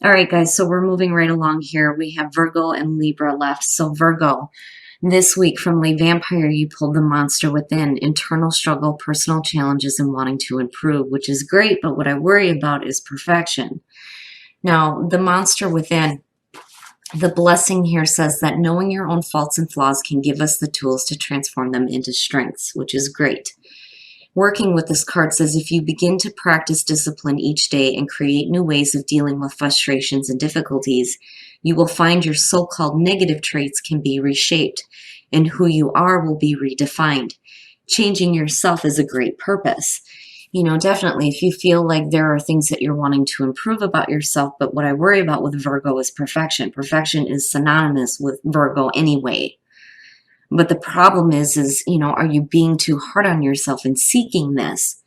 All right, guys, so we're moving right along here. We have Virgo and Libra left. So Virgo, this week from Late Vampire, you pulled the monster within, internal struggle, personal challenges, and wanting to improve, which is great, but what I worry about is perfection. Now, the monster within, the blessing here says that knowing your own faults and flaws can give us the tools to transform them into strengths, which is great. Working with this card says if you begin to practice discipline each day and create new ways of dealing with frustrations and difficulties, you will find your so-called negative traits can be reshaped and who you are will be redefined. Changing yourself is a great purpose. Definitely if you feel like there are things that you're wanting to improve about yourself, but what I worry about with Virgo is perfection. Perfection is synonymous with Virgo anyway. But the problem is, are you being too hard on yourself and seeking this?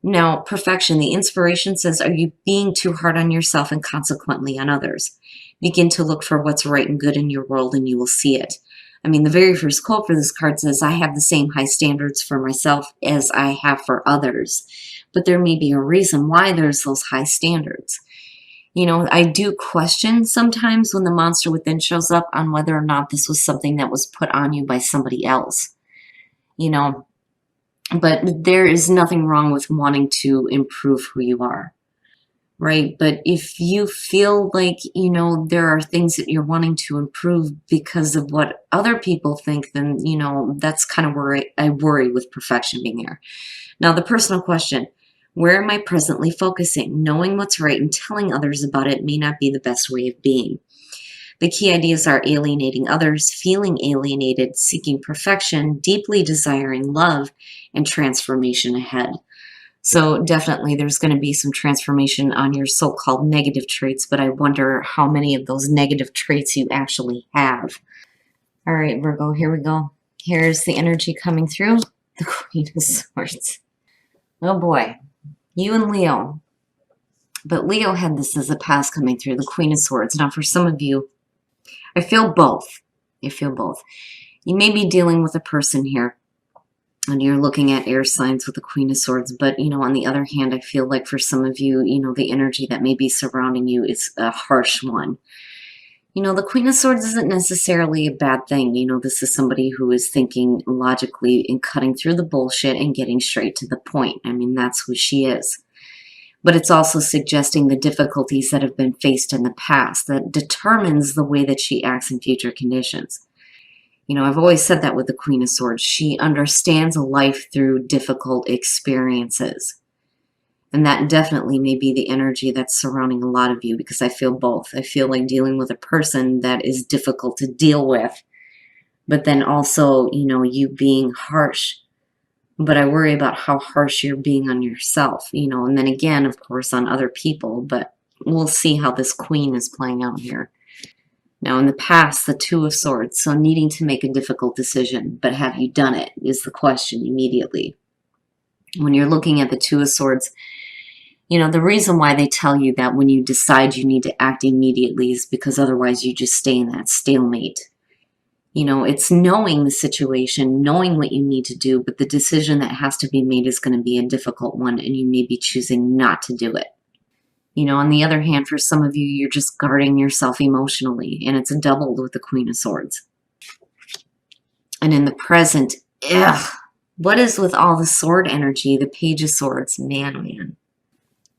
Now, perfection, the inspiration says, are you being too hard on yourself and consequently on others? Begin to look for what's right and good in your world and you will see it. I mean, the very first quote for this card says, I have the same high standards for myself as I have for others. But there may be a reason why there's those high standards. I do question sometimes when the monster within shows up on whether or not this was something that was put on you by somebody else, you know, but there is nothing wrong with wanting to improve who you are, right? But if you feel like, there are things that you're wanting to improve because of what other people think, then, that's kind of where I worry with perfection being there. Now, the personal question. Where am I presently focusing? Knowing what's right and telling others about it may not be the best way of being. The key ideas are alienating others, feeling alienated, seeking perfection, deeply desiring love, and transformation ahead. So definitely there's going to be some transformation on your so-called negative traits, but I wonder how many of those negative traits you actually have. All right, Virgo, here we go. Here's the energy coming through. The Queen of Swords. Oh boy. You and Leo. But Leo had this as a past coming through, the Queen of Swords. Now, for some of you, I feel both. I feel both. You may be dealing with a person here, and you're looking at air signs with the Queen of Swords. But, on the other hand, I feel like for some of you, the energy that may be surrounding you is a harsh one. The Queen of Swords isn't necessarily a bad thing. This is somebody who is thinking logically and cutting through the bullshit and getting straight to the point. I mean, that's who she is. But it's also suggesting the difficulties that have been faced in the past that determines the way that she acts in future conditions. I've always said that with the Queen of Swords. She understands life through difficult experiences. And that definitely may be the energy that's surrounding a lot of you, because I feel both. I feel like dealing with a person that is difficult to deal with, but then also, you being harsh. But I worry about how harsh you're being on yourself, and then again, of course, on other people. But we'll see how this Queen is playing out here. Now, in the past, the Two of Swords, so needing to make a difficult decision, but have you done it is the question immediately. When you're looking at the Two of Swords, the reason why they tell you that when you decide you need to act immediately is because otherwise you just stay in that stalemate. It's knowing the situation, knowing what you need to do, but the decision that has to be made is going to be a difficult one, and you may be choosing not to do it. On the other hand, for some of you, you're just guarding yourself emotionally, and it's doubled with the Queen of Swords. And in the present, what is with all the sword energy, the Page of Swords? Man.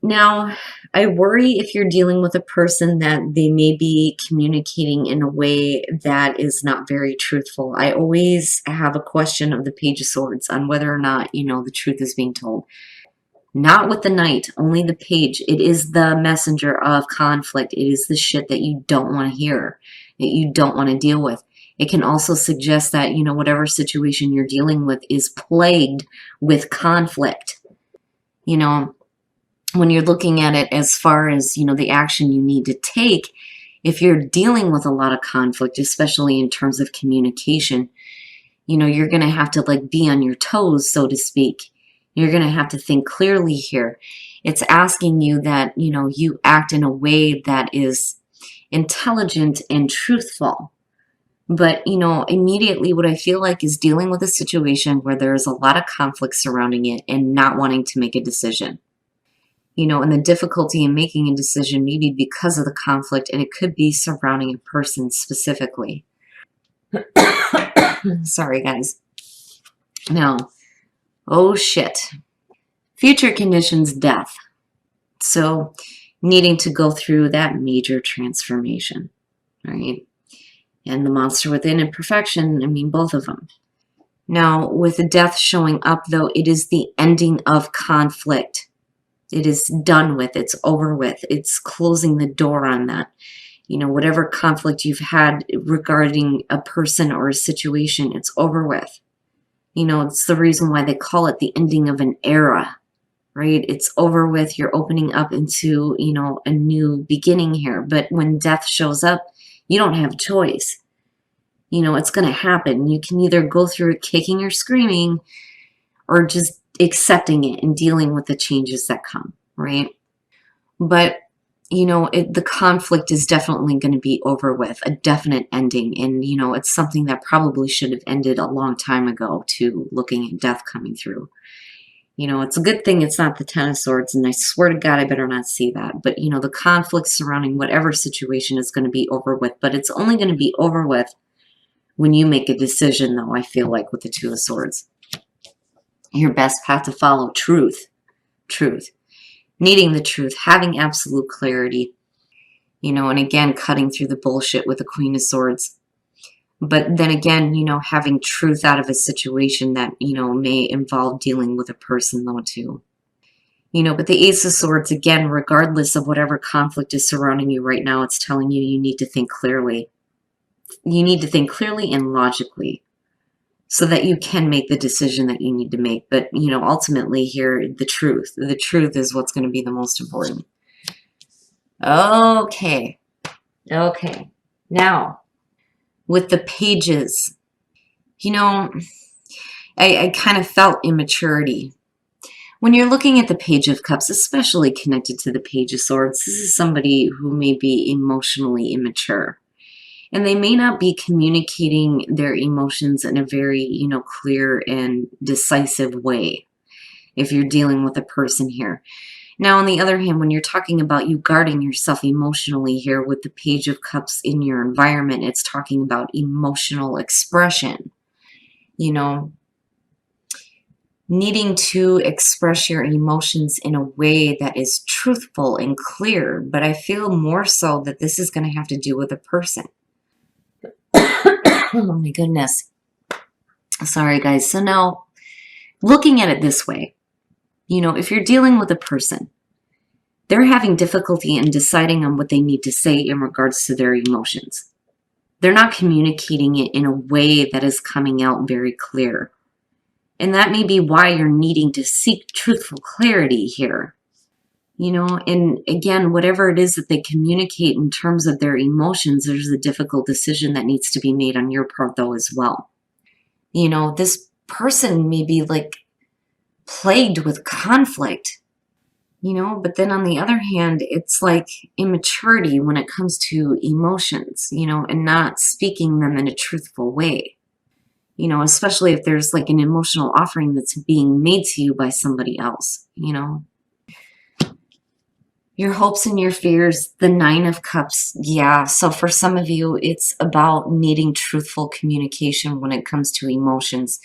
Now, I worry if you're dealing with a person that they may be communicating in a way that is not very truthful. I always have a question of the Page of Swords on whether or not, the truth is being told. Not with the Knight, only the Page. It is the messenger of conflict. It is the shit that you don't want to hear, that you don't want to deal with. It can also suggest that, whatever situation you're dealing with is plagued with conflict. When you're looking at it as far as, the action you need to take, if you're dealing with a lot of conflict, especially in terms of communication, you're going to have to be on your toes, so to speak. You're going to have to think clearly here. It's asking you that, you act in a way that is intelligent and truthful. But, immediately what I feel like is dealing with a situation where there's a lot of conflict surrounding it and not wanting to make a decision. And the difficulty in making a decision maybe because of the conflict, and it could be surrounding a person specifically. Sorry, guys. Now, oh shit. Future conditions, death. So, needing to go through that major transformation, right? And the monster within and perfection, I mean, both of them. Now, with the death showing up, though, it is the ending of conflict. It is done with. It's over with. It's closing the door on that. Whatever conflict you've had regarding a person or a situation, it's over with. It's the reason why they call it the ending of an era, right? It's over with. You're opening up into, a new beginning here. But when death shows up, you don't have a choice. It's going to happen. You can either go through it kicking or screaming, or just accepting it and dealing with the changes that come, right? But, the conflict is definitely going to be over with, a definite ending. And, it's something that probably should have ended a long time ago, to looking at death coming through. It's a good thing it's not the Ten of Swords, and I swear to God, I better not see that. But, the conflict surrounding whatever situation is going to be over with, but it's only going to be over with when you make a decision, though, I feel like, with the Two of Swords. Your best path to follow, truth. Needing the truth, having absolute clarity, and again, cutting through the bullshit with the Queen of Swords. But then again, having truth out of a situation that, may involve dealing with a person, though, too. But the Ace of Swords, again, regardless of whatever conflict is surrounding you right now, it's telling you you need to think clearly. You need to think clearly and logically so that you can make the decision that you need to make. But, ultimately here, the truth is what's going to be the most important. Okay. Now, with the pages, I kind of felt immaturity. When you're looking at the Page of Cups, especially connected to the Page of Swords, this is somebody who may be emotionally immature. And they may not be communicating their emotions in a very, clear and decisive way if you're dealing with a person here. Now, on the other hand, when you're talking about you guarding yourself emotionally here with the Page of Cups in your environment, it's talking about emotional expression. Needing to express your emotions in a way that is truthful and clear. But I feel more so that this is going to have to do with a person. Oh my goodness. Sorry, guys. So now, looking at it this way, if you're dealing with a person, they're having difficulty in deciding on what they need to say in regards to their emotions. They're not communicating it in a way that is coming out very clear. And that may be why you're needing to seek truthful clarity here. And again, whatever it is that they communicate in terms of their emotions, there's a difficult decision that needs to be made on your part, though, as well. This person may be like plagued with conflict, but then on the other hand, it's like immaturity when it comes to emotions, and not speaking them in a truthful way. Especially if there's like an emotional offering that's being made to you by somebody else, Your hopes and your fears, the Nine of Cups. Yeah, so for some of you, it's about needing truthful communication when it comes to emotions,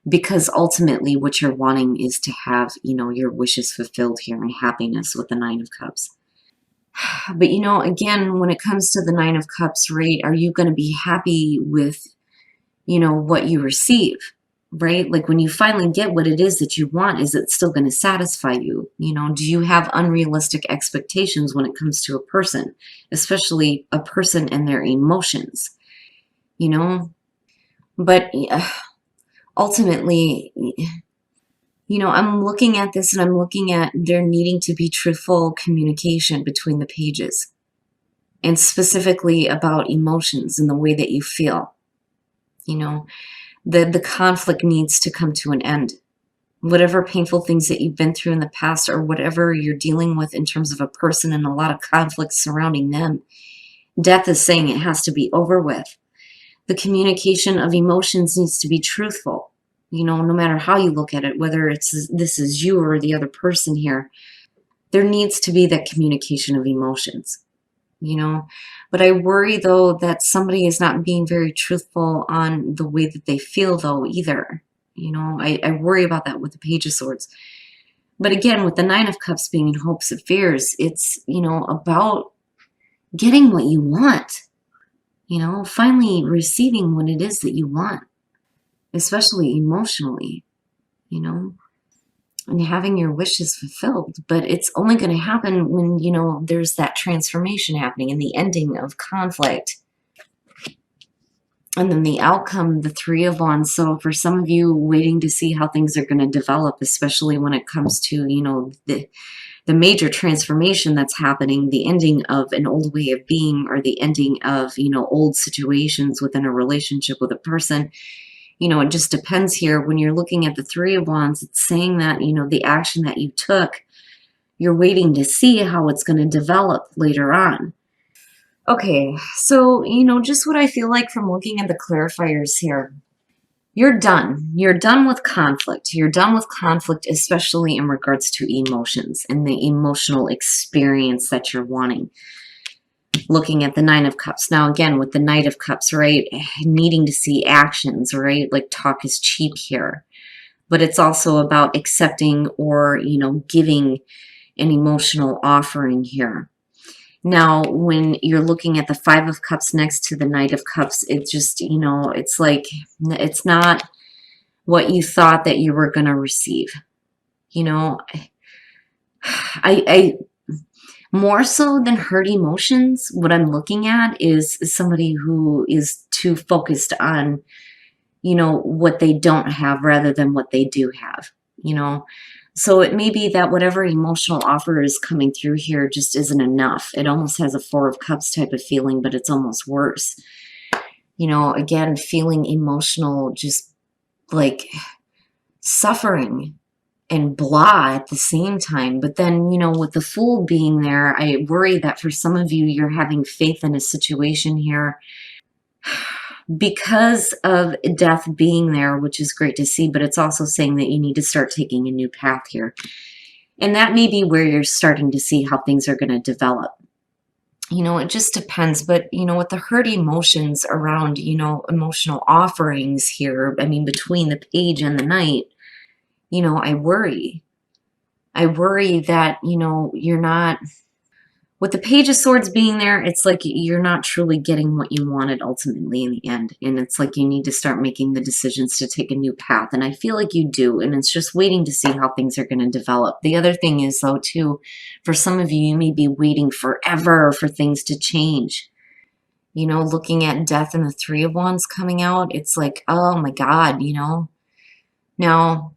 because ultimately what you're wanting is to have, your wishes fulfilled here and happiness with the Nine of Cups. But, again, when it comes to the Nine of Cups, right, are you going to be happy with, what you receive? Right? Like when you finally get what it is that you want, is it still going to satisfy you? Do you have unrealistic expectations when it comes to a person, especially a person and their emotions? But ultimately, I'm looking at this and I'm looking at there needing to be truthful communication between the pages, and specifically about emotions and the way that you feel. The conflict needs to come to an end. Whatever painful things that you've been through in the past, or whatever you're dealing with in terms of a person and a lot of conflict surrounding them, death is saying it has to be over with. The communication of emotions needs to be truthful, no matter how you look at it, whether this is you or the other person here. there needs to be that communication of emotions, you know. But I worry though that somebody is not being very truthful on the way that they feel though either. You know, I worry about that with the Page of Swords. But again, with the Nine of Cups being in hopes and fears, it's, you know, about getting what you want, you know, finally receiving what it is that you want, especially emotionally, you know, and having your wishes fulfilled. But it's only going to happen when, you know, there's that transformation happening and the ending of conflict. And then the outcome, the Three of Wands. So for some of you waiting to see how things are going to develop, especially when it comes to, you know, the major transformation that's happening, the ending of an old way of being, or the ending of, you know, old situations within a relationship with a person. You know, it just depends here. When you're looking at the Three of Wands, it's saying that, you know, the action that you took, you're waiting to see how it's going to develop later on. Okay, so, you know, just what I feel like from looking at the clarifiers here. You're done. You're done with conflict. You're done with conflict, especially in regards to emotions and the emotional experience that you're wanting. Looking at the Nine of Cups. Now, again, with the Knight of Cups, right? Needing to see actions, right? Like talk is cheap here. But it's also about accepting or, you know, giving an emotional offering here. Now, when you're looking at the Five of Cups next to the Knight of Cups, it just, you know, it's like, it's not what you thought that you were going to receive. You know, I more so than hurt emotions, what I'm looking at is somebody who is too focused on, you know, what they don't have rather than what they do have, you know. So it may be that whatever emotional offer is coming through here just isn't enough. It almost has a Four of Cups type of feeling, but it's almost worse. You know, again, feeling emotional, just like suffering and blah at the same time. But then, you know, with the Fool being there, I worry that for some of you, you're having faith in a situation here because of death being there, which is great to see, but it's also saying that you need to start taking a new path here. And that may be where you're starting to see how things are going to develop. You know, it just depends. But, you know, with the hurt emotions around, you know, emotional offerings here, I mean, between the Page and the Knight, you know, I worry. I worry that, you know, you're not, with the Page of Swords being there, it's like you're not truly getting what you wanted ultimately in the end. And it's like you need to start making the decisions to take a new path. And I feel like you do. And it's just waiting to see how things are going to develop. The other thing is, though, too, for some of you, you may be waiting forever for things to change. You know, looking at death and the Three of Wands coming out, it's like, oh my God, you know. Now,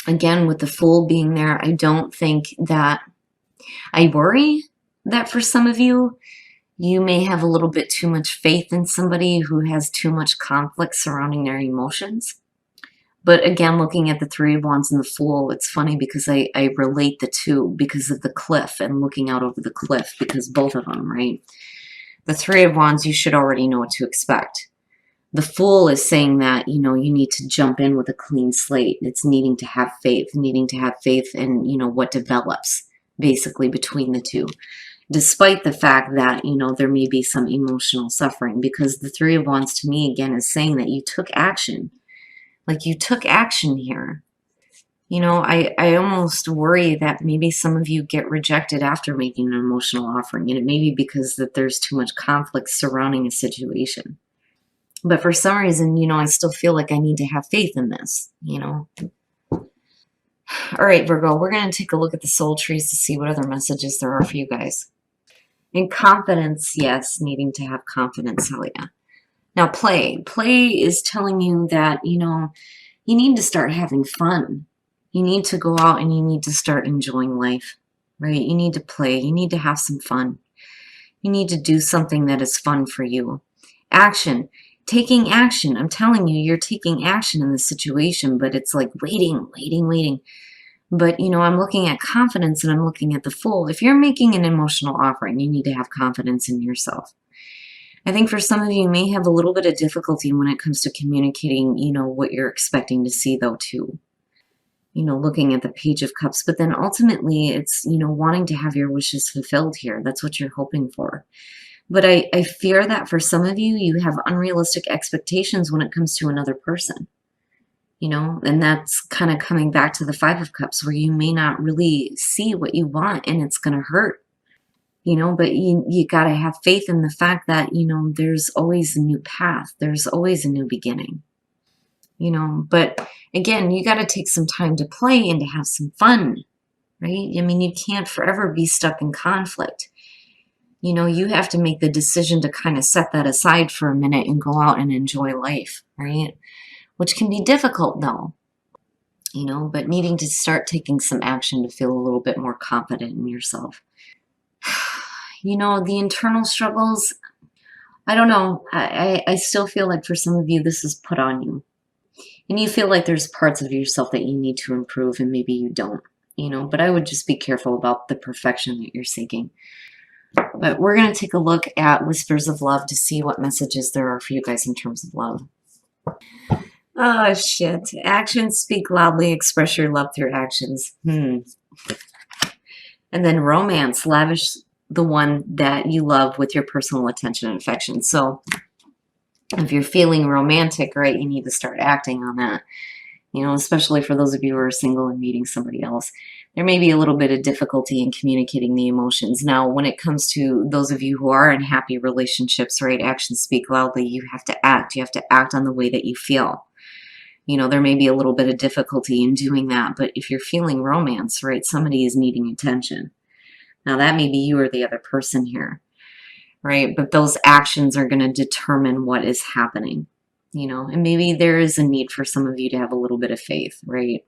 again, with the Fool being there, I don't think that, I worry that for some of you, you may have a little bit too much faith in somebody who has too much conflict surrounding their emotions. But again, looking at the Three of Wands and the Fool, it's funny because I relate the two because of the cliff and looking out over the cliff, because both of them, right? The Three of Wands, you should already know what to expect. The Fool is saying that, you know, you need to jump in with a clean slate. It's needing to have faith in, you know, what develops basically between the two, despite the fact that, you know, there may be some emotional suffering, because the Three of Wands to me, again, is saying that you took action. Like you took action here. You know, I almost worry that maybe some of you get rejected after making an emotional offering, and it may be because that there's too much conflict surrounding a situation. But for some reason, you know, I still feel like I need to have faith in this, you know. All right, Virgo, we're going to take a look at the soul trees to see what other messages there are for you guys. And confidence, yes, needing to have confidence, hell yeah. Now, play. Play is telling you that, you know, you need to start having fun. You need to go out and you need to start enjoying life, right? You need to play. You need to have some fun. You need to do something that is fun for you. Action. Taking action. I'm telling you, you're taking action in this situation, but it's like waiting, waiting, waiting. But, you know, I'm looking at confidence and I'm looking at the Fool. If you're making an emotional offering, you need to have confidence in yourself. I think for some of you may have a little bit of difficulty when it comes to communicating, you know, what you're expecting to see, though, too. looking at the Page of Cups. But then ultimately it's, wanting to have your wishes fulfilled here. That's what you're hoping for. But I fear that for some of you, you have unrealistic expectations when it comes to another person, and that's kind of coming back to the Five of Cups, where you may not really see what you want and it's going to hurt, but you got to have faith in the fact that, there's always a new path. There's always a new beginning, but again, you got to take some time to play and to have some fun, right? I mean, you can't forever be stuck in conflict. You have to make the decision to kind of set that aside for a minute and go out and enjoy life, right? Which can be difficult though, but needing to start taking some action to feel a little bit more confident in yourself. The internal struggles, I don't know. I still feel like for some of you, this is put on you. And you feel like there's parts of yourself that you need to improve and maybe you don't, but I would just be careful about the perfection that you're seeking. But we're going to take a look at Whispers of Love to see what messages there are for you guys in terms of love. Oh, shit. Actions speak loudly. Express your love through actions. And then romance. Lavish the one that you love with your personal attention and affection. So if you're feeling romantic, right, you need to start acting on that. Especially for those of you who are single and meeting somebody else. There may be a little bit of difficulty in communicating the emotions. Now, when it comes to those of you who are in happy relationships, right, actions speak loudly. You have to act. You have to act on the way that you feel. There may be a little bit of difficulty in doing that, but if you're feeling romance, right, somebody is needing attention. Now, that may be you or the other person here, right? But those actions are going to determine what is happening, and maybe there is a need for some of you to have a little bit of faith, right?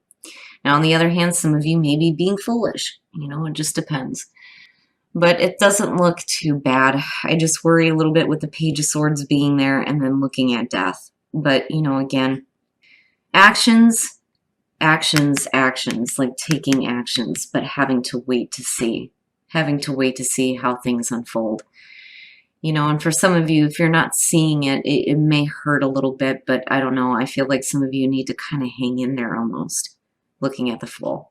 Now, on the other hand, some of you may be being foolish, it just depends. But it doesn't look too bad. I just worry a little bit with the Page of Swords being there and then looking at death. But, again, actions, like taking actions, but having to wait to see how things unfold. And for some of you, if you're not seeing it, it may hurt a little bit, but I don't know. I feel like some of you need to kind of hang in there almost, looking at the full.